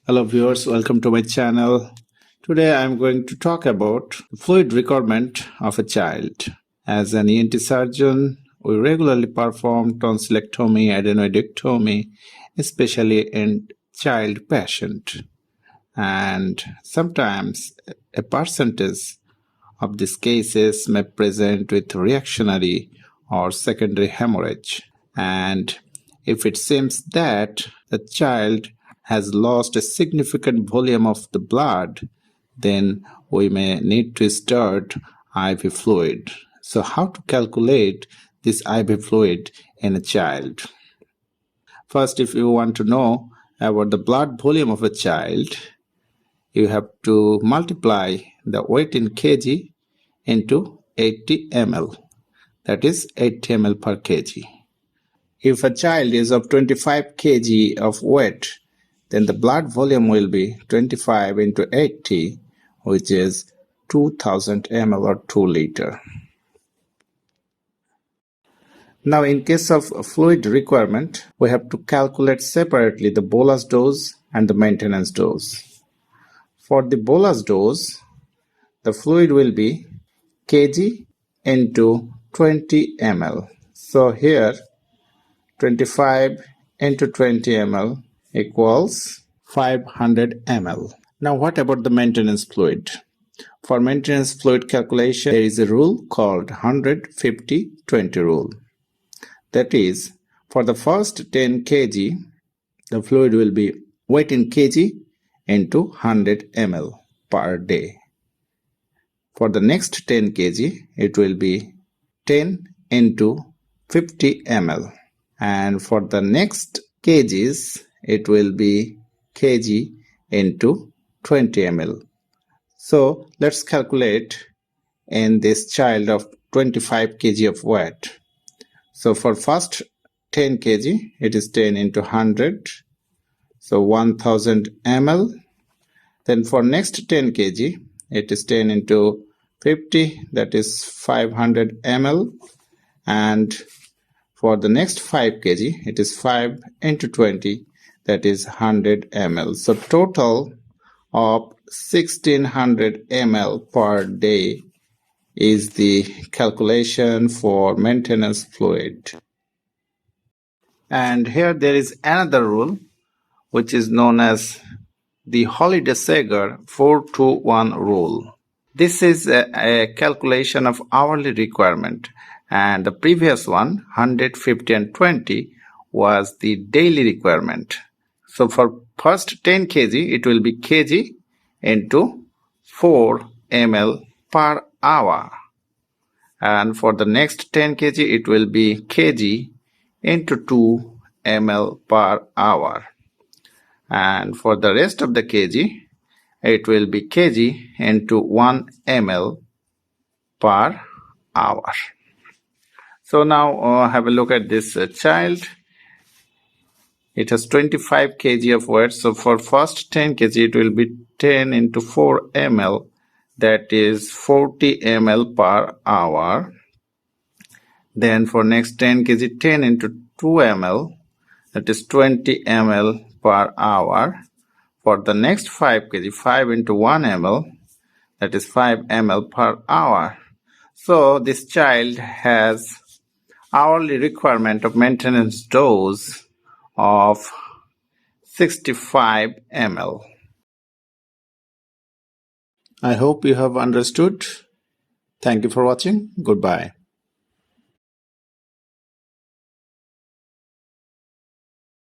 Hello viewers, welcome to my channel. Today I am going to talk about the fluid requirement of a child. As an ENT surgeon, we regularly perform tonsillectomy, adenoidectomy, especially in child patient. And sometimes a percentage of these cases may present with reactionary or secondary hemorrhage. And if it seems that the child has lost a significant volume of the blood, then we may need to start IV fluid. So how to calculate this IV fluid in a child? First, if you want to know about the blood volume of a child, you have to multiply the weight in kg into 80 ml. That is 80 ml per kg. If a child is of 25 kg of weight, then the blood volume will be 25 into 80, which is 2000 ml or 2 liter. Now, in case of fluid requirement, we have to calculate separately the bolus dose and the maintenance dose. For the bolus dose, the fluid will be kg into 20 ml. So here 25 into 20 ml equals 500 ml. Now what about the maintenance fluid? For maintenance fluid calculation, there is a rule called 150-20 rule. That is, for the first 10 kg, the fluid will be weight in kg into 100 ml per day. For the next 10 kg, it will be 10 into 50 ml. And for the next kgs, it will be kg into 20 ml. So let's calculate in this child of 25 kg of weight. So for first 10 kg, it is 10 into 100, so 1000 ml. Then for next 10 kg, it is 10 into 50, that is 500 ml. And for the next 5 kg, it is 5 into 20, that is 100 ml. So total of 1600 ml per day is the calculation for maintenance fluid. And here there is another rule, which is known as the Holiday-Sager 4-2-1 rule. This is a calculation of hourly requirement, and the previous one, 150 and 20, was the daily requirement. So for first 10 kg, it will be kg into 4 ml per hour. And for the next 10 kg, it will be kg into 2 ml per hour. And for the rest of the kg, it will be kg into 1 ml per hour. So now have a look at this child. It has 25 kg of weight. So for first 10 kg, it will be 10 into 4 ml. That is 40 ml per hour. Then for next 10 kg, 10 into 2 ml. That is 20 ml per hour. For the next 5 kg, 5 into 1 ml. That is 5 ml per hour. So this child has hourly requirement of maintenance dose of 65 ml. I hope you have understood. Thank you for watching. Goodbye.